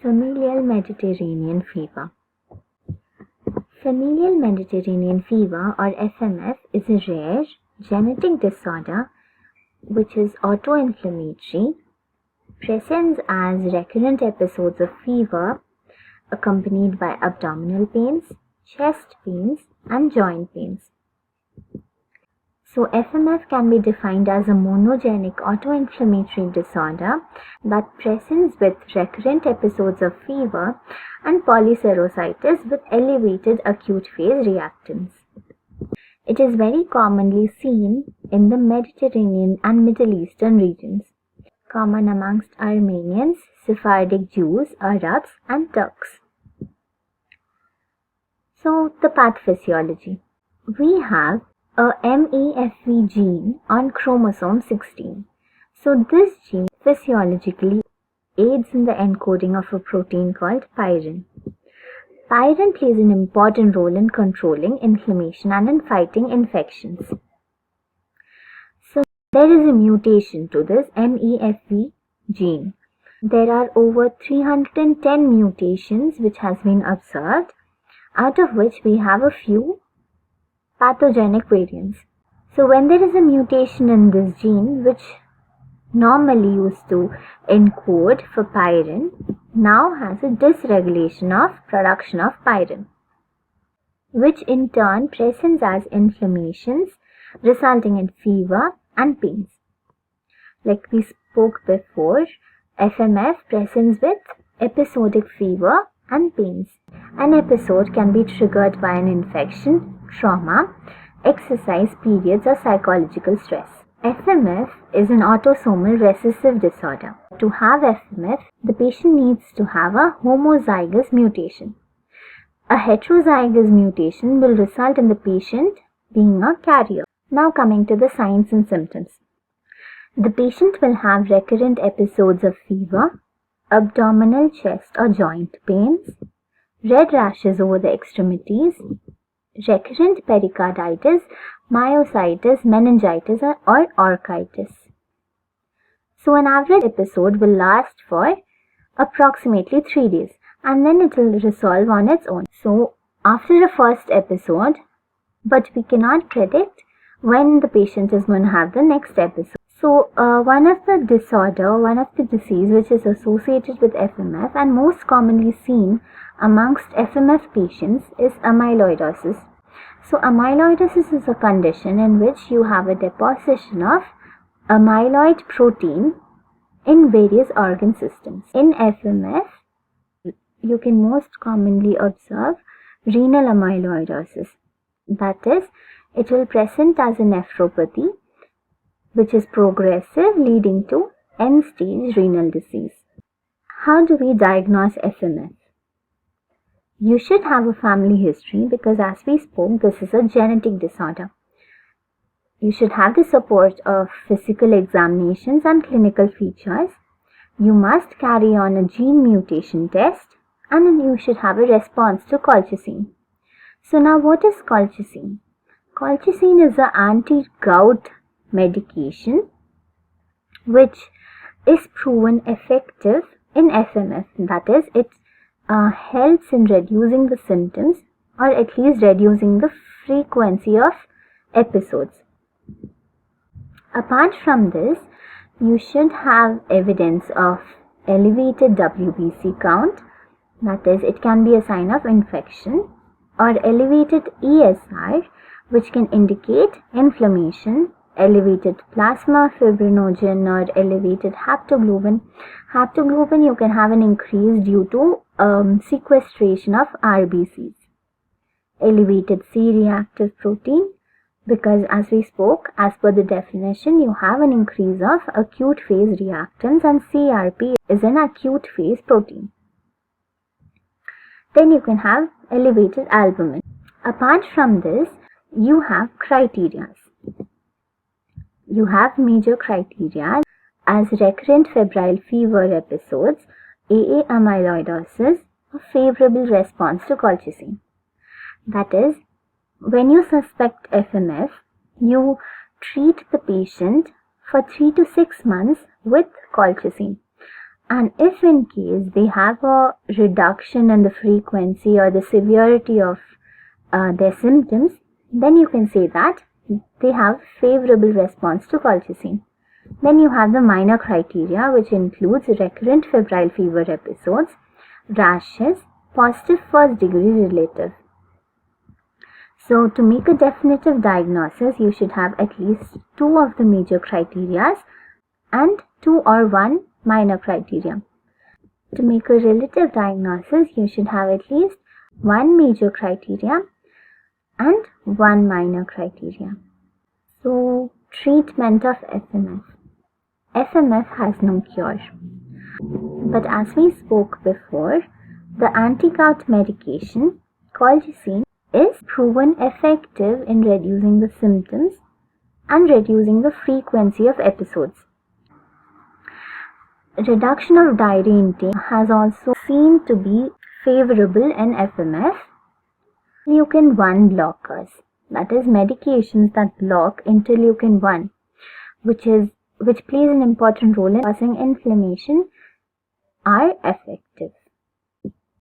Familial Mediterranean fever. Familial Mediterranean fever, or FMF, is a rare genetic disorder which is autoinflammatory, presents as recurrent episodes of fever accompanied by abdominal pains, chest pains, and joint pains. So FMF can be defined as a monogenic autoinflammatory disorder that presents with recurrent episodes of fever and polyserositis with elevated acute phase reactants. It is very commonly seen in the Mediterranean and Middle Eastern regions, common amongst Armenians, Sephardic Jews, Arabs, and Turks. So the pathophysiology. We have a MEFV gene on chromosome 16. So this gene physiologically aids in the encoding of a protein called pyrin. Pyrin plays an important role in controlling inflammation and in fighting infections. So there is a mutation to this MEFV gene. There are over 310 mutations which has been observed, out of which we have a few pathogenic variants. So when there is a mutation in this gene, which normally used to encode for pyrin, now has a dysregulation of production of pyrin, which in turn presents as inflammations resulting in fever and pains. Like we spoke before, FMF presents with episodic fever and pains. An episode can be triggered by an infection, trauma, exercise periods, or psychological stress. FMF is an autosomal recessive disorder. To have FMF, the patient needs to have a homozygous mutation. A heterozygous mutation will result in the patient being a carrier. Now coming to the signs and symptoms. The patient will have recurrent episodes of fever, abdominal, chest or joint pains, red rashes over the extremities, recurrent pericarditis, myositis, meningitis or orchitis. So an average episode will last for approximately 3 days and then it will resolve on its own. So after the first episode, but we cannot predict when the patient is going to have the next episode. So one of the disease which is associated with FMF and most commonly seen amongst FMF patients is amyloidosis. So amyloidosis is a condition in which you have a deposition of amyloid protein in various organ systems. In FMF, you can most commonly observe renal amyloidosis. That is, it will present as a nephropathy, which is progressive, leading to end-stage renal disease. How do we diagnose FMF? You should have a family history because, as we spoke, this is a genetic disorder. You should have the support of physical examinations and clinical features. You must carry on a gene mutation test and then you should have a response to colchicine. So now what is colchicine? Colchicine is an anti-gout medication which is proven effective in FMF. That is, it helps in reducing the symptoms or at least reducing the frequency of episodes. Apart from this, you should have evidence of elevated WBC count. That is, it can be a sign of infection, or elevated ESR, which can indicate inflammation, elevated plasma fibrinogen or elevated haptoglobin. Haptoglobin you can have an increase due to sequestration of RBCs. Elevated C-reactive protein, because as we spoke, as per the definition, you have an increase of acute phase reactants and CRP is an acute phase protein. Then you can have elevated albumin. Apart from this, you have criteria. You have major criteria as recurrent febrile fever episodes, AA amyloidosis, a favorable response to colchicine. That is, when you suspect FMF, you treat the patient for 3 to 6 months with colchicine. And if in case they have a reduction in the frequency or the severity of their symptoms, then you can say that they have favorable response to colchicine. Then you have the minor criteria, which includes recurrent febrile fever episodes, rashes, positive first degree relative. So to make a definitive diagnosis, you should have at least 2 of the major criteria and 2 or 1 minor criteria. To make a relative diagnosis, you should have at least 1 major criteria and 1 minor criteria. So, treatment of FMF. FMF has no cure. But as we spoke before, the anti-gout medication, colchicine, is proven effective in reducing the symptoms and reducing the frequency of episodes. Reduction of diarrhea intake has also seen to be favorable in FMF. Interleukin-1 blockers, that is medications that block interleukin-1, which plays an important role in causing inflammation, are effective.